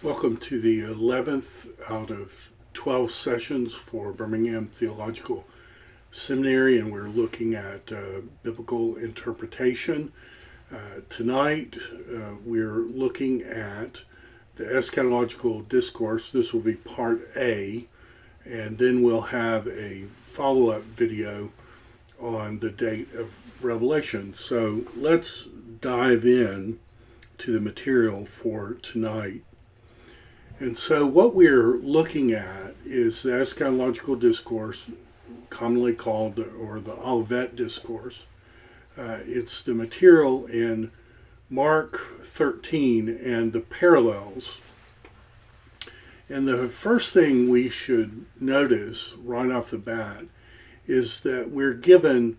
Welcome to the 11th out of 12 sessions for Birmingham Theological Seminary, and we're looking at biblical interpretation. Tonight, we're looking at the Eschatological Discourse. This will be part A, and then we'll have a follow-up video on the date of Revelation. So let's dive in to the material for tonight. And so what we're looking at is the Eschatological Discourse, commonly called the Olivet Discourse. It's the material in Mark 13 and the parallels. And the first thing we should notice right off the bat is that we're given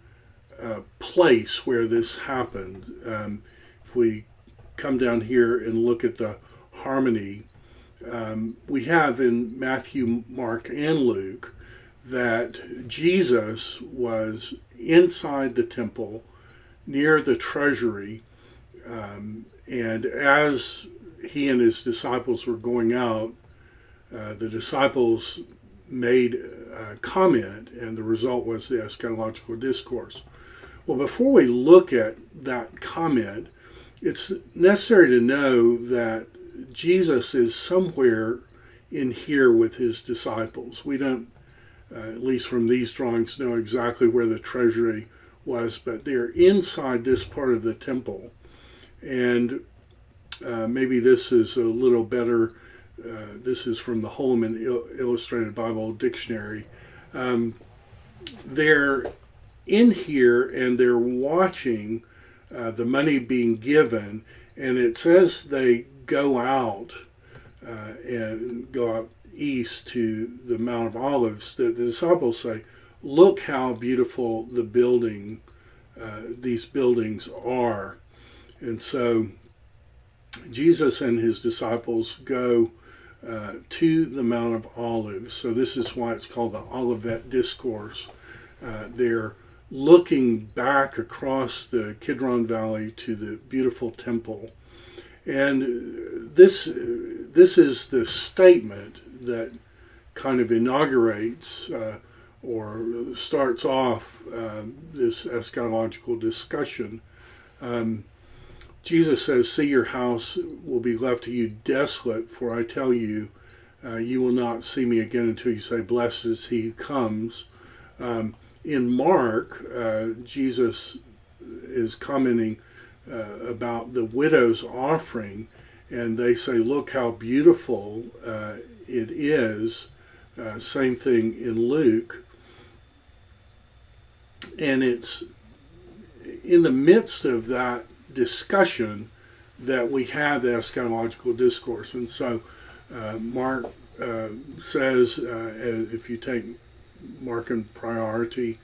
a place where this happened. If we come down here and look at the harmony, we have in Matthew, Mark, and Luke that Jesus was inside the temple near the treasury, and as he and his disciples were going out, the disciples made a comment, and the result was the Eschatological Discourse. Well, before we look at that comment, it's necessary to know that Jesus is somewhere in here with his disciples. We don't, at least from these drawings, know exactly where the treasury was, but they're inside this part of the temple. And maybe this is a little better. This is from the Holman Illustrated Bible Dictionary. They're in here and they're watching the money being given, and it says they go out and go out east to the Mount of Olives. The disciples say, "Look how beautiful the building, these buildings are." And so Jesus and his disciples go to the Mount of Olives. So this is why it's called the Olivet Discourse. They're looking back across the Kidron Valley to the beautiful temple. And this is the statement that kind of inaugurates or starts off this eschatological discussion. Jesus says, "See, your house will be left to you desolate, for I tell you, you will not see me again until you say, 'Blessed is he who comes.'" In Mark, Jesus is commenting about the widow's offering, and they say, "Look how beautiful it is." Same thing in Luke. And it's in the midst of that discussion that we have the eschatological discourse. And so Mark says, if you take Mark in priority,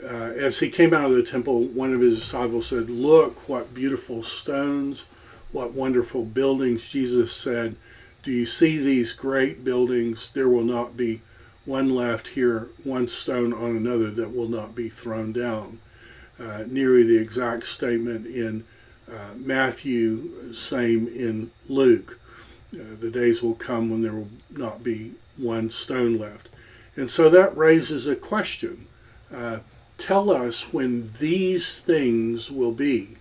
as he came out of the temple, one of his disciples said, "Look, what beautiful stones, what wonderful buildings." Jesus said, "Do you see these great buildings? There will not be one left here, one stone on another that will not be thrown down." Nearly the exact statement in Matthew, same in Luke. The days will come when there will not be one stone left. And so that raises a question. Tell us when these things will be.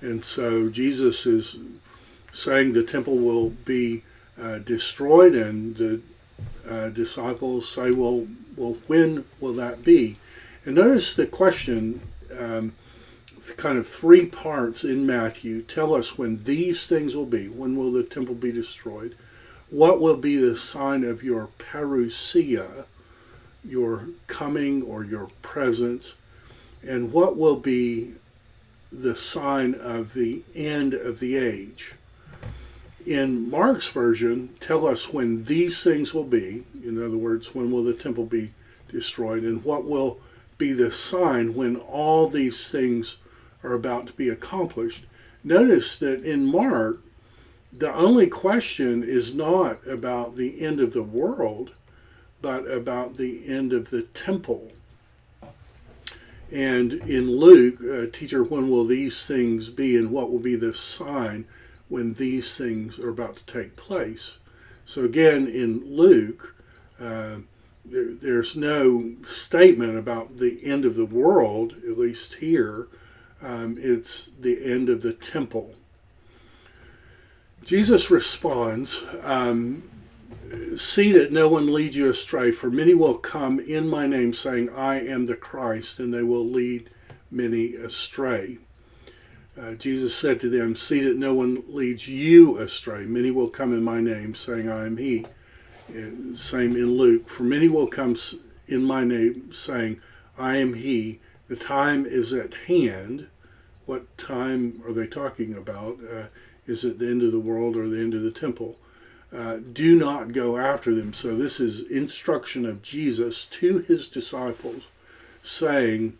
And so Jesus is saying the temple will be destroyed, and the disciples say, well, when will that be? And notice the question, kind of three parts in Matthew. Tell us when these things will be. When will the temple be destroyed? What will be the sign of your parousia, your coming or your presence? And what will be the sign of the end of the age? In Mark's version, tell us when these things will be. In other words, when will the temple be destroyed? And what will be the sign when all these things are about to be accomplished? Notice that in Mark, the only question is not about the end of the world, but about the end of the temple. And in Luke, teacher, when will these things be, and what will be the sign when these things are about to take place. So again, in Luke, there's no statement about the end of the world, at least here. It's the end of the temple. Jesus responds, see that no one leads you astray, for many will come in my name saying, I am the Christ, and they will lead many astray. Jesus said to them, see that no one leads you astray. Many will come in my name saying, I am he. Same in Luke. For many will come in my name saying, I am he. The time is at hand. What time are they talking about? Is it the end of the world or the end of the temple? Do not go after them. So this is instruction of Jesus to his disciples, saying,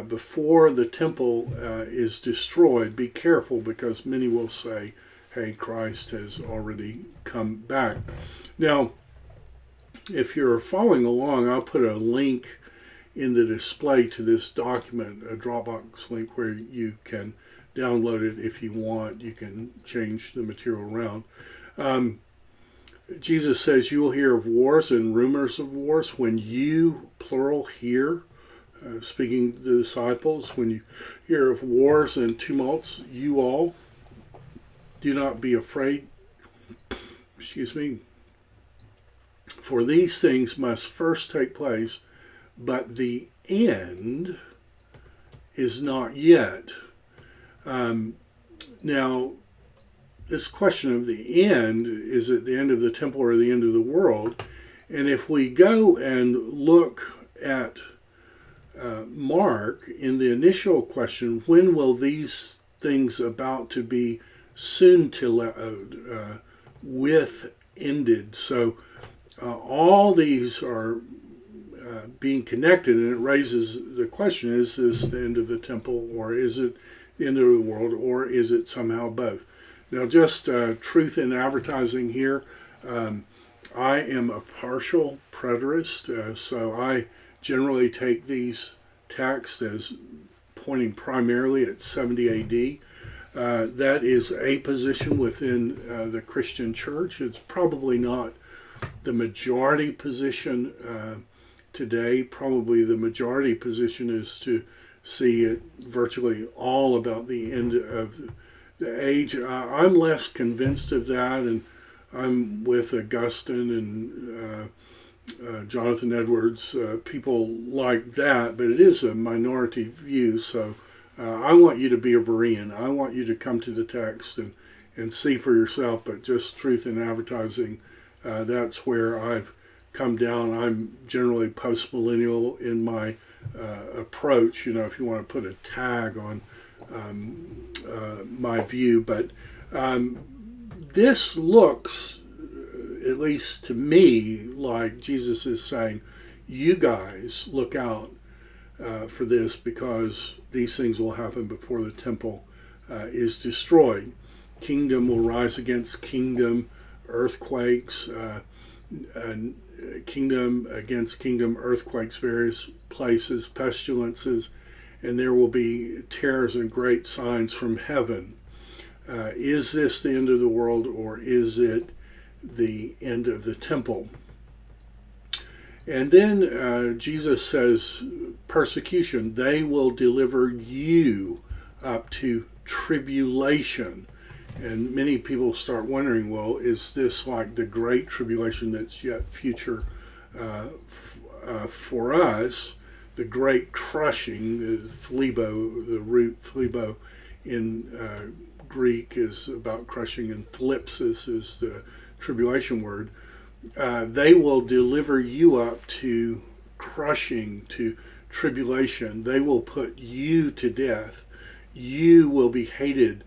before the temple is destroyed, be careful, because many will say, hey, Christ has already come back. Now, if you're following along, I'll put a link in the display to this document, a Dropbox link where you can download it if you want. You can change the material around. Jesus says you will hear of wars and rumors of wars. When you, plural, hear, speaking to the disciples, when you hear of wars and tumults, you all do not be afraid. For these things must first take place, but the end is not yet. Now, this question of the end, is it the end of the temple or the end of the world? And if we go and look at Mark, in the initial question, when will these things about to be soon with ended? So all these are being connected, and it raises the question, is this the end of the temple, or is it the end of the world, or is it somehow both? Now, just truth in advertising here. I am a partial preterist, so I generally take these texts as pointing primarily at 70 AD. That is a position within the Christian church. It's probably not the majority position today. Probably the majority position is to see it virtually all about the end of the age. I'm less convinced of that, and I'm with Augustine and Jonathan Edwards, people like that, but it is a minority view. So I want you to be a Berean. I want you to come to the text and see for yourself, but just truth in advertising, that's where I've come down. I'm generally post-millennial in my approach, if you want to put a tag on my view. But this looks, at least to me, like Jesus is saying, you guys look out for this, because these things will happen before the temple is destroyed. Kingdom will rise against kingdom, earthquakes, kingdom against kingdom, earthquakes, various places, pestilences, and there will be terrors and great signs from heaven. Is this the end of the world, or is it the end of the temple? And then Jesus says, persecution, they will deliver you up to tribulation. And many people start wondering, well, is this like the great tribulation that's yet future for us? The great crushing, the thlebo, the root thlebo in Greek is about crushing, and thlipsis is the tribulation word. They will deliver you up to crushing, to tribulation. They will put you to death. You will be hated.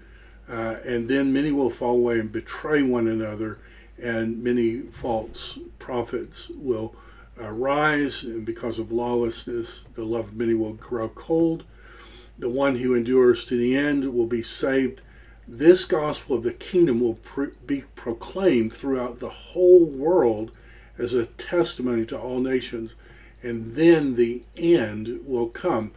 And then many will fall away and betray one another, and many false prophets will rise, and because of lawlessness, the love of many will grow cold. The one who endures to the end will be saved. This gospel of the kingdom will be proclaimed throughout the whole world as a testimony to all nations, and then the end will come.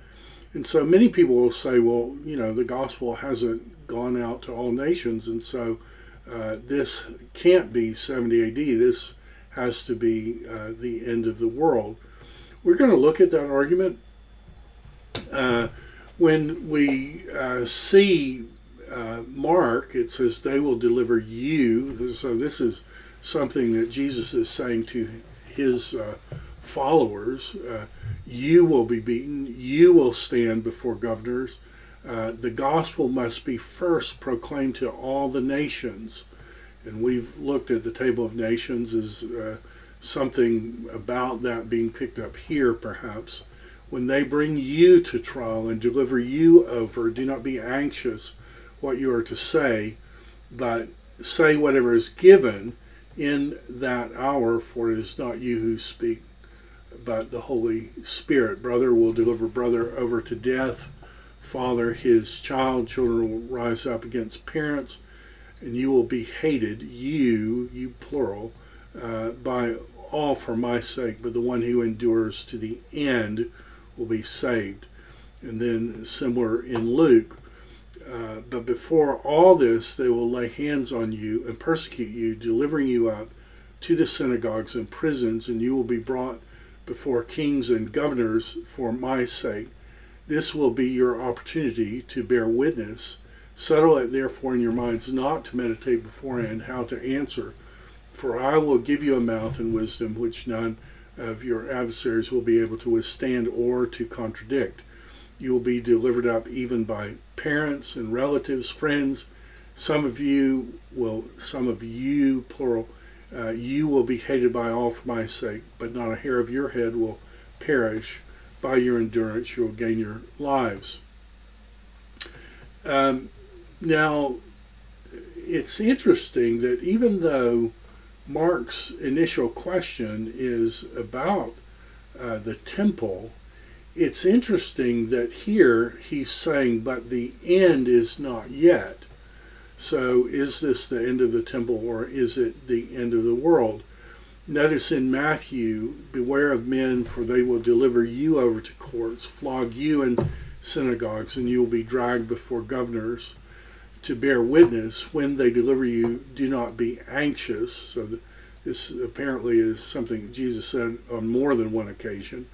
And so many people will say, well, the gospel hasn't gone out to all nations, and so this can't be 70 AD. This has to be the end of the world. We're going to look at that argument. When we see Mark, it says they will deliver you. So this is something that Jesus is saying to his followers. You will be beaten. You will stand before governors. The gospel must be first proclaimed to all the nations. And we've looked at the table of nations as something about that being picked up here, perhaps. When they bring you to trial and deliver you over, do not be anxious what you are to say, but say whatever is given in that hour, for it is not you who speak, but the Holy Spirit. Brother will deliver brother over to death, father his child, children will rise up against parents, and you will be hated, you plural, by all for my sake, but the one who endures to the end will be saved. And then similar in Luke, but before all this they will lay hands on you and persecute you, delivering you up to the synagogues and prisons, and you will be brought before kings and governors for my sake. This will be your opportunity to bear witness. Settle it therefore in your minds not to meditate beforehand how to answer, for I will give you a mouth and wisdom which none of your adversaries will be able to withstand or to contradict. You will be delivered up even by parents and relatives, friends. Some of you, plural, you will be hated by all for my sake, but not a hair of your head will perish. By your endurance you will gain your lives. Now, it's interesting that even though Mark's initial question is about the temple, it's interesting that here he's saying, but the end is not yet. So is this the end of the temple, or is it the end of the world? Notice in Matthew, beware of men, for they will deliver you over to courts, flog you in synagogues, and you will be dragged before governors to bear witness. When they deliver you, do not be anxious. So this apparently is something Jesus said on more than one occasion.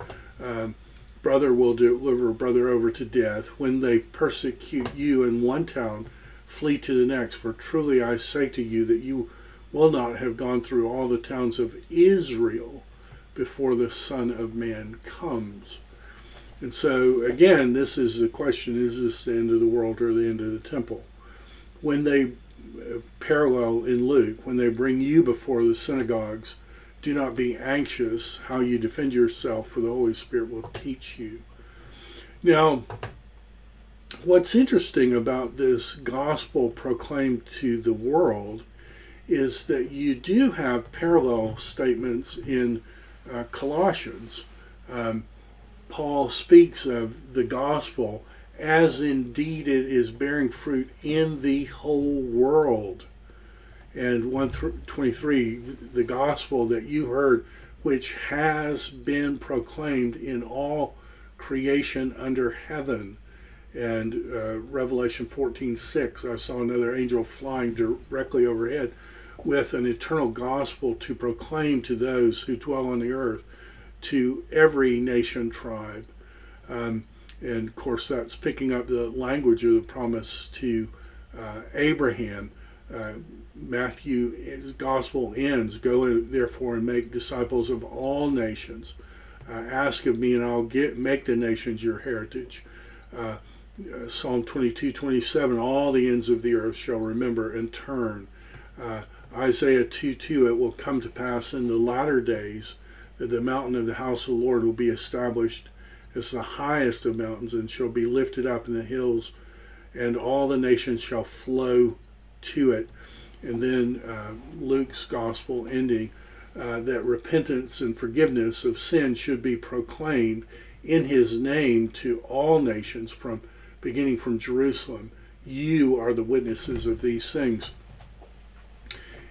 Brother will deliver brother over to death. When they persecute you in one town, flee to the next. For truly I say to you that you will not have gone through all the towns of Israel before the Son of Man comes. And so, again, this is the question, is this the end of the world or the end of the temple? When they, parallel in Luke, when they bring you before the synagogues, do not be anxious how you defend yourself, for the Holy Spirit will teach you. Now, what's interesting about this gospel proclaimed to the world is that you do have parallel statements in Colossians. Paul speaks of the gospel as indeed it is bearing fruit in the whole world. And 1:23, the gospel that you heard, which has been proclaimed in all creation under heaven. And Revelation 14:6, I saw another angel flying directly overhead with an eternal gospel to proclaim to those who dwell on the earth, to every nation, tribe. And of course that's picking up the language of the promise to Abraham. Matthew's gospel ends, go therefore and make disciples of all nations. Ask of me and I'll make the nations your heritage. Psalm 22:27, all the ends of the earth shall remember and turn. Isaiah 2:2, it will come to pass in the latter days that the mountain of the house of the Lord will be established as the highest of mountains, and shall be lifted up in the hills, and all the nations shall flow to it. And then Luke's gospel ending, that repentance and forgiveness of sin should be proclaimed in his name to all nations, beginning from Jerusalem. You are the witnesses of these things.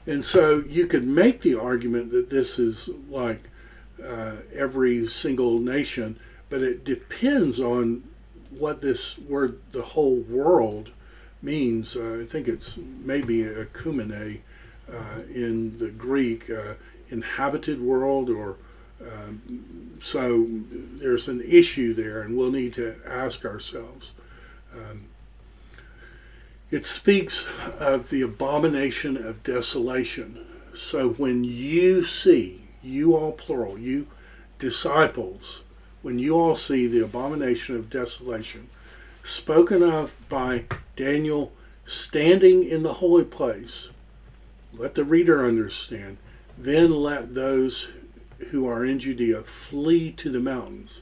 And so you could make the argument that this is like every single nation, but it depends on what this word, the whole world, means. I think it's maybe ekumene in the Greek, inhabited world, or so there's an issue there, and we'll need to ask ourselves. It speaks of the abomination of desolation. So when you see, you all plural, you disciples, when you all see the abomination of desolation spoken of by Daniel standing in the holy place, let the reader understand, then let those who are in Judea flee to the mountains.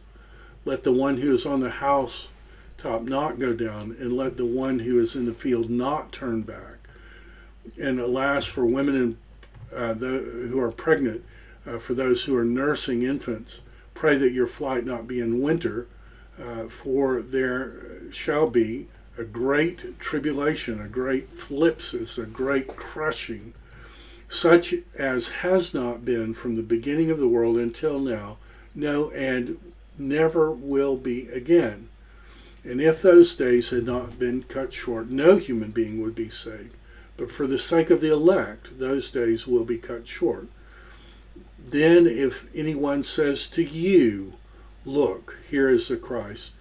Let the one who is on the housetop not go down, and let the one who is in the field not turn back. And alas, for women who are pregnant, for those who are nursing infants, pray that your flight not be in winter, for there shall be a great tribulation, a great thlipsis, a great crushing, such as has not been from the beginning of the world until now, no, and never will be again. And if those days had not been cut short, no human being would be saved. But for the sake of the elect, those days will be cut short. Then if anyone says to you, look, here is the Christ,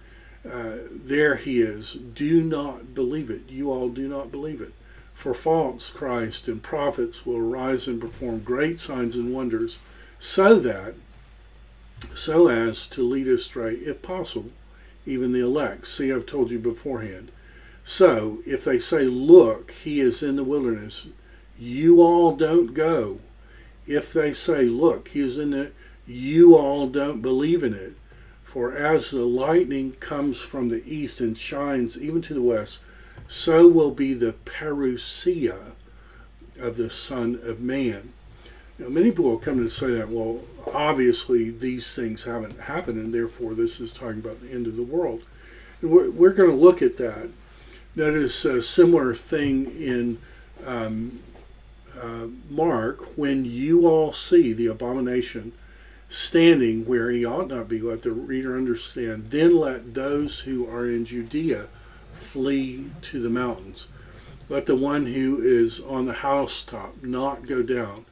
there he is, do not believe it. You all do not believe it. For false Christ and prophets will arise and perform great signs and wonders, so as to lead astray, if possible, even the elect. See, I've told you beforehand. So, if they say, look, he is in the wilderness, you all don't go. If they say, look, he is in it, you all don't believe in it. For as the lightning comes from the east and shines even to the west, so will be the parousia of the Son of Man. Now, many people will come to say that, well, obviously these things haven't happened, and therefore this is talking about the end of the world. And we're going to look at that. Notice a similar thing in Mark, when you all see the abomination standing where he ought not be, let the reader understand, then let those who are in Judea flee to the mountains. Let the one who is on the housetop not go down,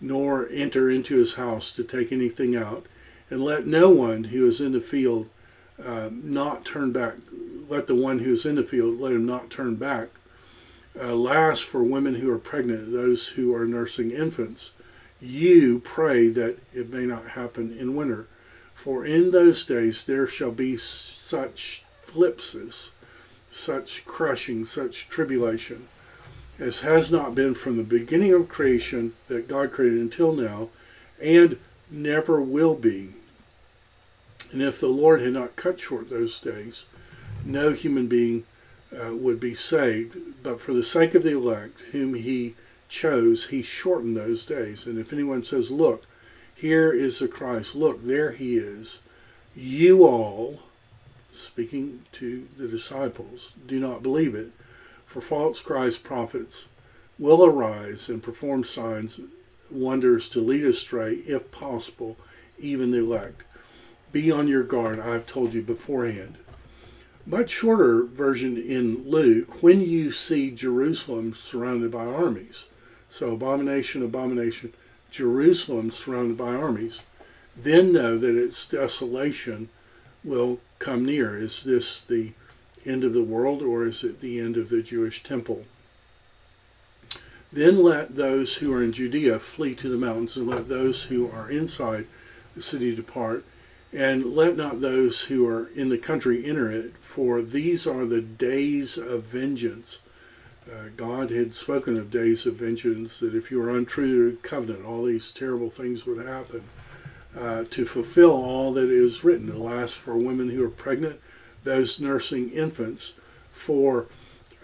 nor enter into his house to take anything out, and let no one who is in the field not turn back. Let the one who is in the field, let him not turn back. Last, for women who are pregnant, those who are nursing infants, you pray that it may not happen in winter. For in those days there shall be such thlipsis, such crushing, such tribulation, as has not been from the beginning of creation that God created until now, and never will be. And if the Lord had not cut short those days, no human being would be saved. But for the sake of the elect, whom he chose, he shortened those days. And if anyone says, look, here is the Christ, look, there he is, you all, speaking to the disciples, do not believe it. For false Christ prophets will arise and perform signs, wonders to lead astray, if possible, even the elect. Be on your guard, I've told you beforehand. Much shorter version in Luke, when you see Jerusalem surrounded by armies. So abomination, abomination, Jerusalem surrounded by armies. Then know that its desolation will come near. Is this the end of the world, or is it the end of the Jewish temple? Then let those who are in Judea flee to the mountains, and let those who are inside the city depart. And let not those who are in the country enter it, for these are the days of vengeance. God had spoken of days of vengeance, that if you were untrue to the covenant, all these terrible things would happen. To fulfill all that is written. Alas, for women who are pregnant, those nursing infants, for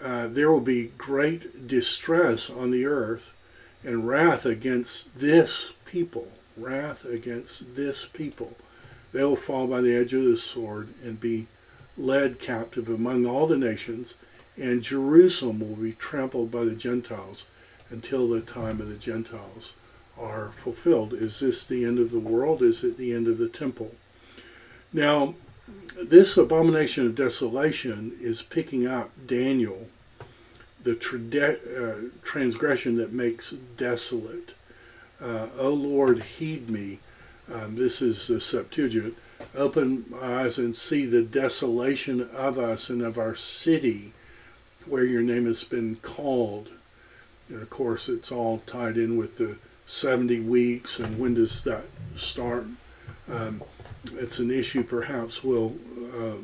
there will be great distress on the earth, and wrath against this people. Wrath against this people. They will fall by the edge of the sword and be led captive among all the nations, and Jerusalem will be trampled by the Gentiles until the time of the Gentiles are fulfilled. Is this the end of the world? Is it the end of the temple? Now, this abomination of desolation is picking up Daniel, the transgression that makes desolate. O Lord, heed me. This is the Septuagint. Open my eyes and see the desolation of us and of our city where your name has been called. And of course, it's all tied in with the 70 weeks and when does that start. It's an issue perhaps we'll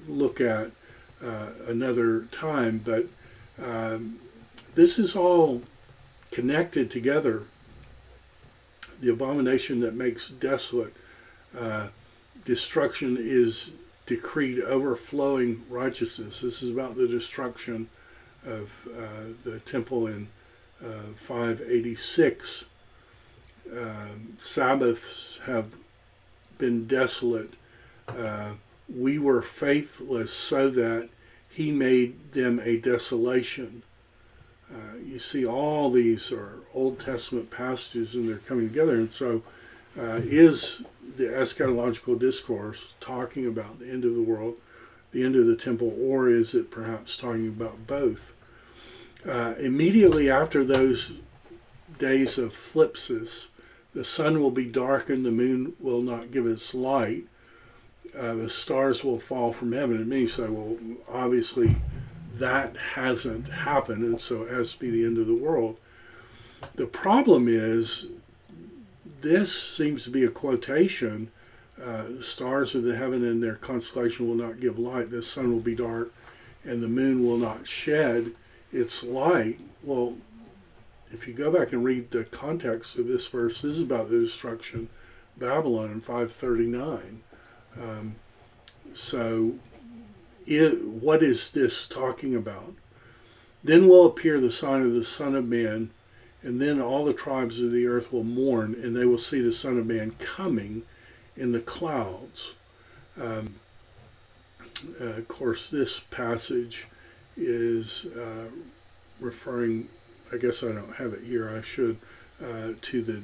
look at another time, but this is all connected together. The abomination that makes desolate. Destruction is decreed, overflowing righteousness. This is about the destruction of the temple in 586. Sabbaths have been desolate. We were faithless so that he made them a desolation. You see, all these are Old Testament passages and they're coming together. And so is the Eschatological Discourse talking about the end of the world, the end of the temple, or is it perhaps talking about both? Immediately after those days of flipsis, the sun will be darkened, the moon will not give its light, the stars will fall from heaven. And many say, well, obviously that hasn't happened, and so it has to be the end of the world. The problem is, this seems to be a quotation. Stars of the heaven and their constellation will not give light. The sun will be dark, and the moon will not shed its light. Well, if you go back and read the context of this verse, this is about the destruction of Babylon in 539. What is this talking about? Then will appear the sign of the Son of Man, and then all the tribes of the earth will mourn, and they will see the Son of Man coming in the clouds. Of course, this passage is referring, I guess I don't have it here, I should, to the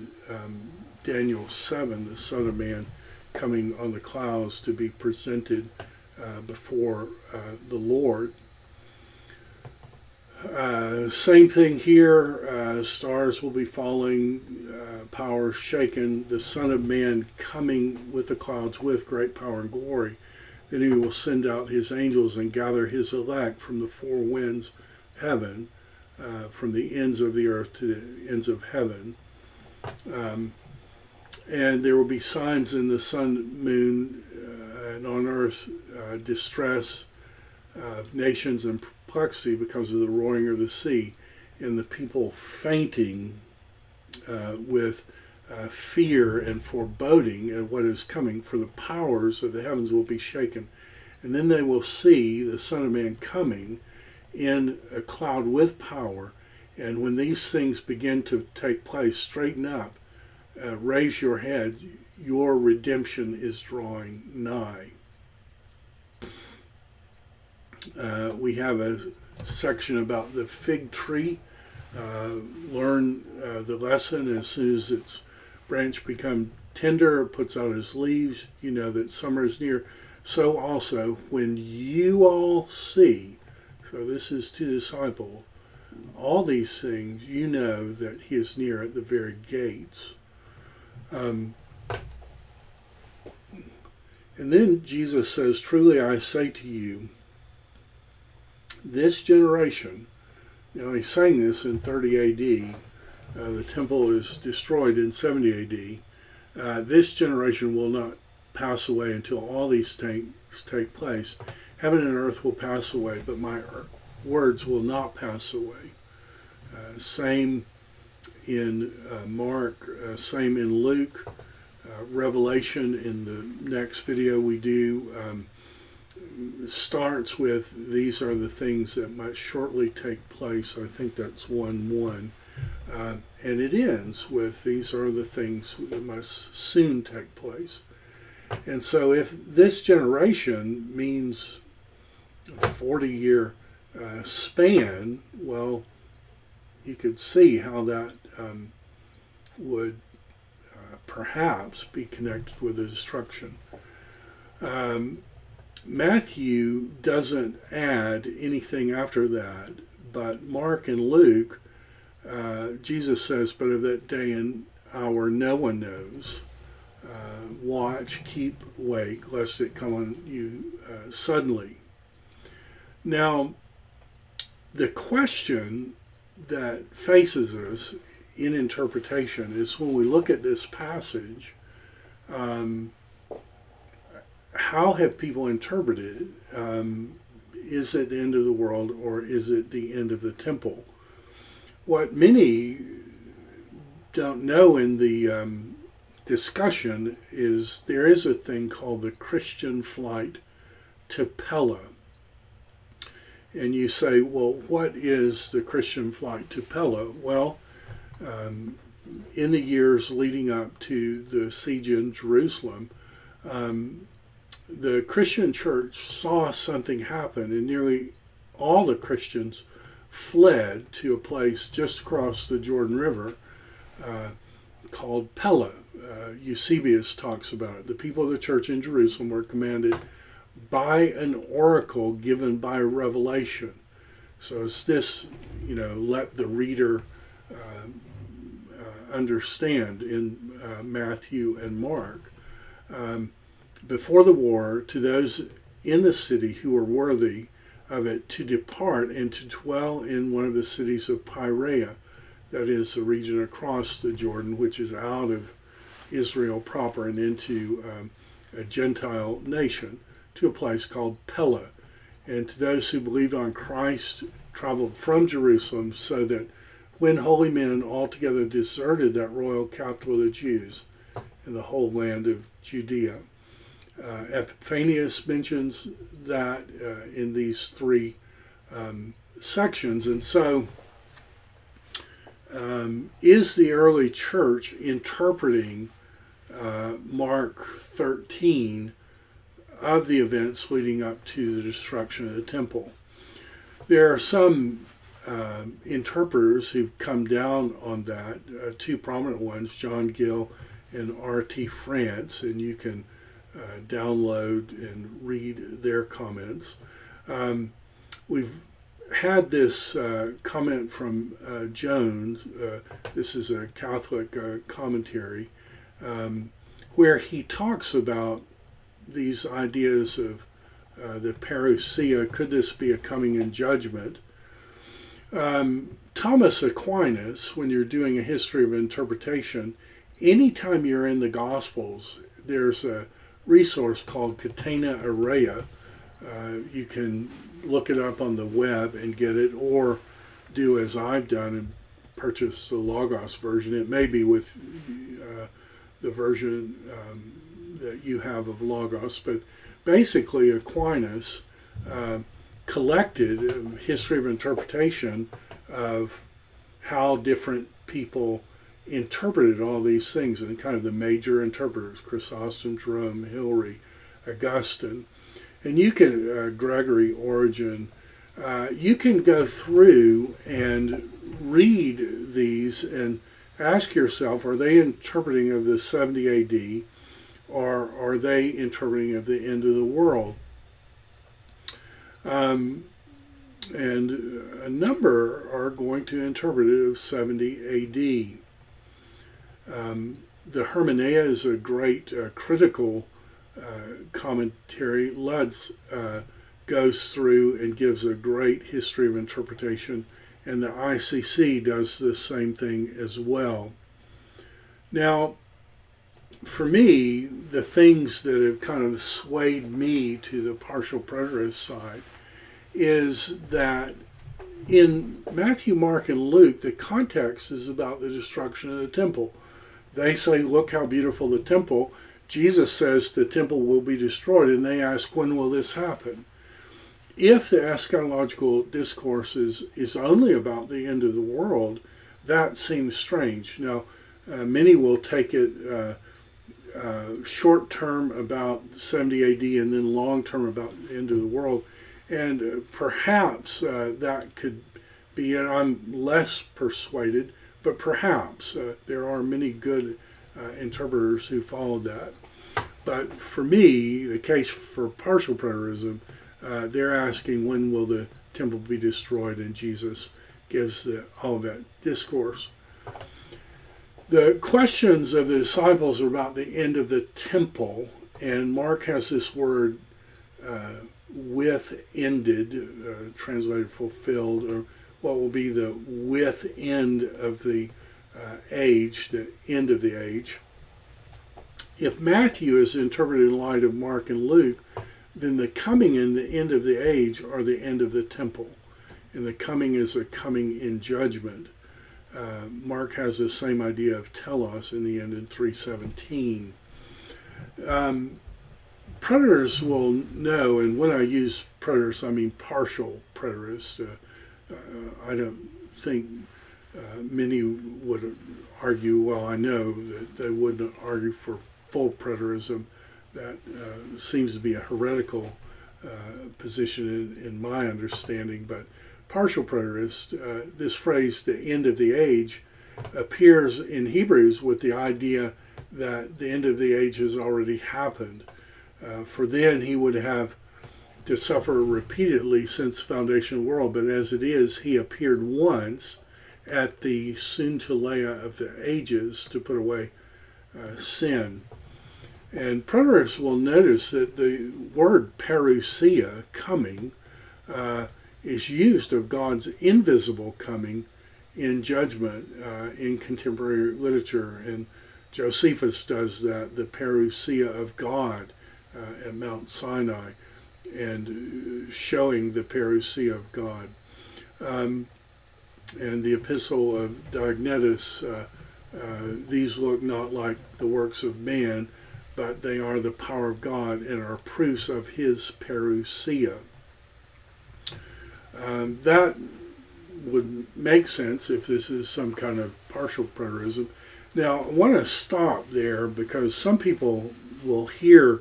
Daniel 7, the Son of Man coming on the clouds to be presented before the Lord. Same thing here, stars will be falling, power shaken, the Son of Man coming with the clouds with great power and glory. Then he will send out his angels and gather his elect from the four winds of heaven, from the ends of the earth to the ends of heaven. And there will be signs in the sun, moon, and on earth, distress of nations and perplexity because of the roaring of the sea, and the people fainting with fear and foreboding at what is coming, for the powers of the heavens will be shaken. And then they will see the Son of Man coming in a cloud with power. And when these things begin to take place, straighten up, raise your head, your redemption is drawing nigh. We have a section about the fig tree. Learn the lesson. As soon as its branch becomes tender, puts out its leaves, you know that summer is near. So also, when you all see, so this is to the disciple, all these things, you know that he is near at the very gates. And then Jesus says, truly I say to you, this generation, he's saying this in 30 AD, the temple is destroyed in 70 AD. This generation will not pass away until all these things take place. Heaven and earth will pass away, but my words will not pass away. Same in Mark, same in Luke. Revelation in the next video we do starts with, these are the things that must shortly take place. I think that's 1:1. And it ends with, these are the things that must soon take place. And so if this generation means a 40-year span, well, you could see how that would perhaps be connected with the destruction. Matthew doesn't add anything after that, but Mark and Luke, Jesus says, but of that day and hour no one knows. Watch, keep awake, lest it come on you suddenly. Now, the question that faces us in interpretation is when we look at this passage, how have people interpreted it? Is it the end of the world or is it the end of the temple? What many don't know in the discussion is there is a thing called the Christian flight to Pella. And you say, well, what is the Christian flight to Pella? Well, in the years leading up to the siege in Jerusalem, the Christian church saw something happen, and nearly all the Christians fled to a place just across the Jordan River called Pella. Eusebius talks about it. The people of the church in Jerusalem were commanded by an oracle given by revelation. So it's this, let the reader understand in Matthew and Mark. Before the war, to those in the city who were worthy of it to depart and to dwell in one of the cities of Perea, that is the region across the Jordan, which is out of Israel proper and into a Gentile nation, to a place called Pella. And to those who believed on Christ, traveled from Jerusalem, so that when holy men altogether deserted that royal capital of the Jews in the whole land of Judea. Epiphanius mentions that in these three sections. And so is the early church interpreting Mark 13 of the events leading up to the destruction of the temple? There are some interpreters who've come down on that, two prominent ones, John Gill and R.T. France, and you can download and read their comments. We've had this comment from Jones. This is a Catholic commentary, where he talks about these ideas of the parousia. Could this be a coming in judgment? Thomas Aquinas, when you're doing a history of interpretation, anytime you're in the Gospels, there's a resource called Catena Aurea. You can look it up on the web and get it, or do as I've done and purchase the Logos version. It may be with the version that you have of Logos, but basically Aquinas collected a history of interpretation of how different people interpreted all these things, and kind of the major interpreters, Chrysostom, Jerome, Hilary, Augustine, and you can, Gregory, Origen, you can go through and read these and ask yourself, are they interpreting of the 70 AD, or are they interpreting of the end of the world? And a number are going to interpret it of 70 AD. The Hermeneia is a great critical commentary. Lutz goes through and gives a great history of interpretation, and the ICC does the same thing as well. Now, for me, the things that have kind of swayed me to the partial preterist side is that in Matthew, Mark, and Luke, the context is about the destruction of the temple. They say, look how beautiful the temple. Jesus says the temple will be destroyed, and they ask, when will this happen? If the eschatological discourse is only about the end of the world, that seems strange. Now, many will take it short term about 70 AD and then long term about the end of the world. And perhaps that could be, and I'm less persuaded, but perhaps there are many good interpreters who follow that. But for me, the case for partial preterism, they're asking when will the temple be destroyed, and Jesus gives the Olivet Discourse. The questions of the disciples are about the end of the temple, and Mark has this word with ended, translated fulfilled, or what will be the with end of the age, the end of the age. If Matthew is interpreted in light of Mark and Luke, then the coming and the end of the age are the end of the temple. And the coming is a coming in judgment. Mark has the same idea of telos in the end in 3:17. Preterists will know, and when I use preterists, I mean partial preterists. I don't think many would argue, well, I know that they wouldn't argue for full preterism. That seems to be a heretical position in my understanding, but partial preterist, this phrase, the end of the age, appears in Hebrews with the idea that the end of the age has already happened. For then he would have to suffer repeatedly since the foundation of the world, but as it is, he appeared once at the soon-to-leia of the ages to put away sin. And preterists will notice that the word parousia, coming, is used of God's invisible coming in judgment in contemporary literature. And Josephus does that, the parousia of God at Mount Sinai, and showing the parousia of God. And the epistle of Diognetus, these look not like the works of man, but they are the power of God and are proofs of his parousia. That would make sense if this is some kind of partial preterism. Now, I want to stop there because some people will hear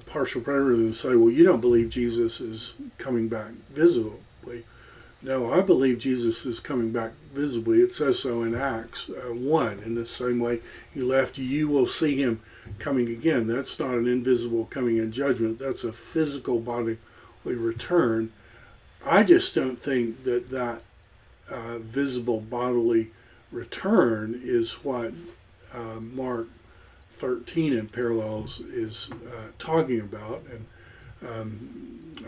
partial preterism and say, well, you don't believe Jesus is coming back visibly. No, I believe Jesus is coming back visibly. It says so in Acts 1. In the same way he left, you will see him coming again. That's not an invisible coming in judgment. That's a physical bodily return. I just don't think that that visible bodily return is what Mark 13 in parallels is talking about. And I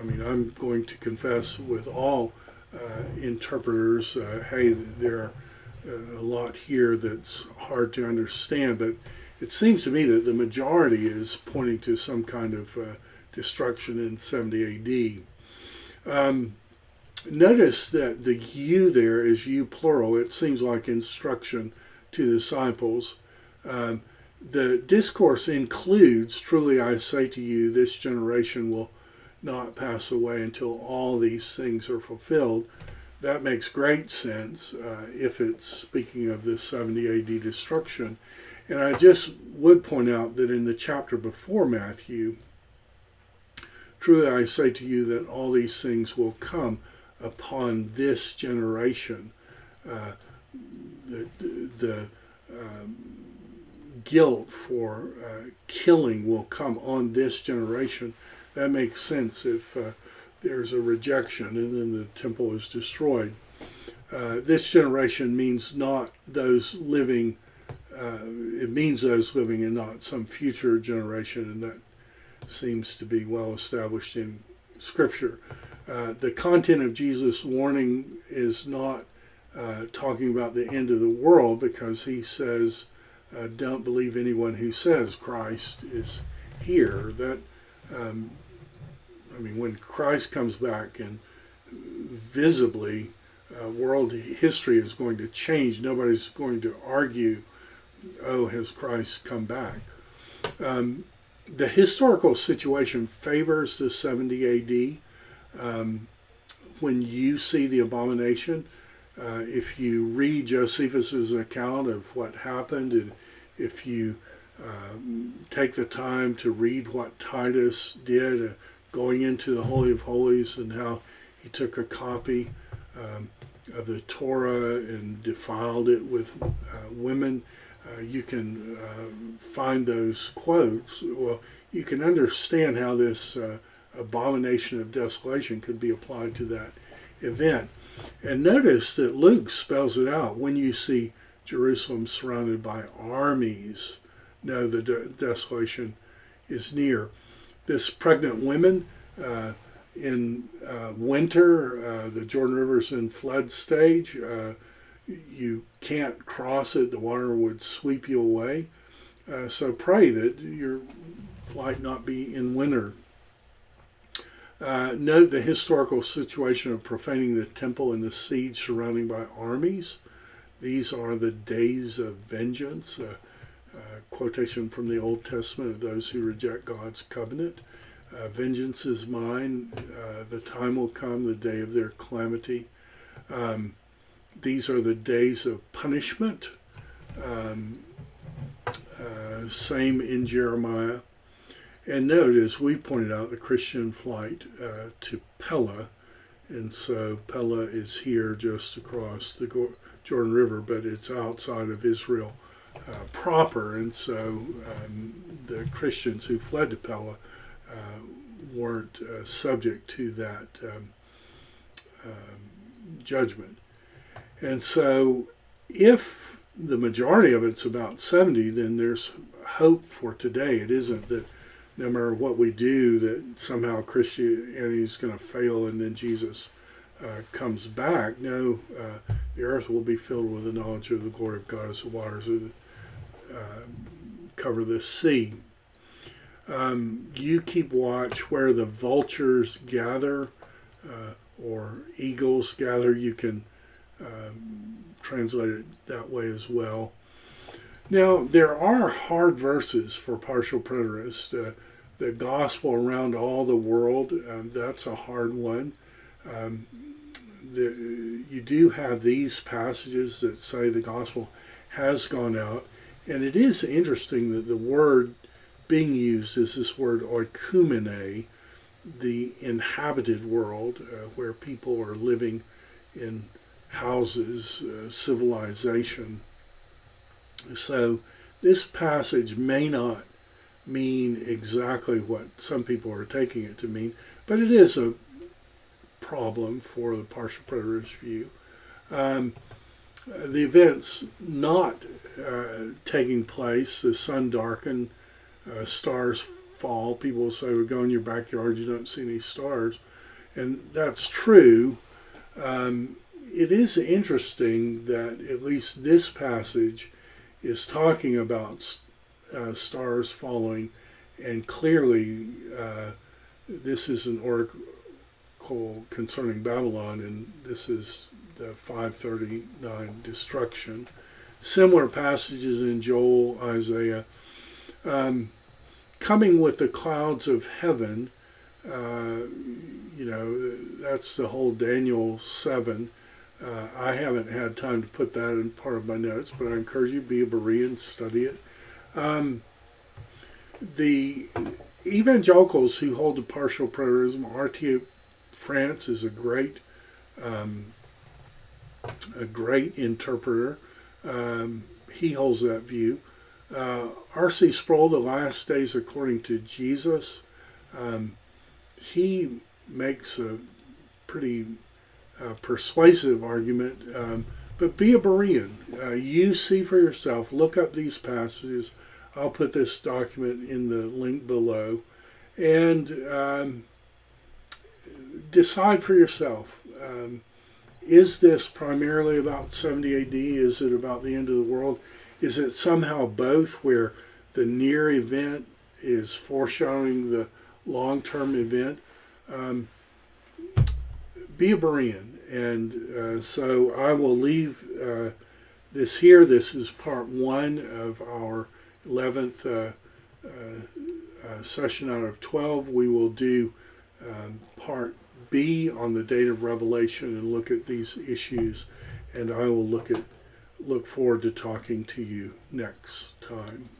mean, I'm going to confess with all interpreters, hey, there are a lot here that's hard to understand, but it seems to me that the majority is pointing to some kind of destruction in 70 AD. Notice that the you there is you plural. It seems like instruction to the disciples. The discourse includes, truly I say to you, this generation will not pass away until all these things are fulfilled. That makes great sense if it's speaking of this 70 AD destruction. And I just would point out that in the chapter before Matthew, truly I say to you that all these things will come upon this generation. The guilt for killing will come on this generation. That makes sense if there's a rejection and then the temple is destroyed. This generation means not those living, it means those living and not some future generation, and that seems to be well established in Scripture. The content of Jesus' warning is not talking about the end of the world, because he says, don't believe anyone who says Christ is here. That I mean, when Christ comes back and visibly world history is going to change, nobody's going to argue, oh, has Christ come back? The historical situation favors the 70 AD. When you see the abomination, if you read Josephus's account of what happened, and if you take the time to read what Titus did, going into the Holy of Holies, and how he took a copy of the Torah and defiled it with women, you can find those quotes. Well, you can understand how this abomination of desolation could be applied to that event. And notice that Luke spells it out. When you see Jerusalem surrounded by armies, know the desolation is near. This pregnant women in winter, the Jordan River's in flood stage. You can't cross it. The water would sweep you away. So pray that your flight not be in winter. Note the historical situation of profaning the temple and the siege surrounding by armies. These are the days of vengeance. Quotation from the Old Testament of those who reject God's covenant. Vengeance is mine. The time will come, the day of their calamity. These are the days of punishment. Same in Jeremiah. And note, as we pointed out, the Christian flight to Pella, and so Pella is here just across the Jordan River, but it's outside of Israel proper, and so the Christians who fled to Pella weren't subject to that judgment. And so if the majority of it's about 70, then there's hope for today. It isn't that no matter what we do, that somehow Christianity is going to fail and then Jesus comes back. No, the earth will be filled with the knowledge of the glory of God as the waters cover the sea. You keep watch where the vultures gather or eagles gather. You can translate it that way as well. Now, there are hard verses for partial preterists. The gospel around all the world, that's a hard one. You do have these passages that say the gospel has gone out. And it is interesting that the word being used is this word oikumene, the inhabited world, where people are living in houses, civilization. So this passage may not mean exactly what some people are taking it to mean, but it is a problem for the partial preterist view. The events not taking place, the sun darkened, stars fall. People will say, well, go in your backyard, you don't see any stars. And that's true. It is interesting that at least this passage is talking about stars falling, and clearly this is an oracle concerning Babylon, and this is the 539 destruction. Similar passages in Joel, Isaiah. Coming with the clouds of heaven, that's the whole Daniel 7. I haven't had time to put that in part of my notes, but I encourage you to be a Berean, study it. The evangelicals who hold to partial preterism, R.T. France is a great interpreter. He holds that view. R.C. Sproul, The Last Days According to Jesus, he makes a pretty persuasive argument, but be a Berean. You see for yourself, look up these passages. I'll put this document in the link below, and decide for yourself. Is this primarily about 70 AD? Is it about the end of the world? Is it somehow both, where the near event is foreshadowing the long-term event? Be a Berean. And so I will leave this here. This is part 1 of our 11th session out of 12. We will do part B on the date of Revelation and look at these issues. And I will look forward to talking to you next time.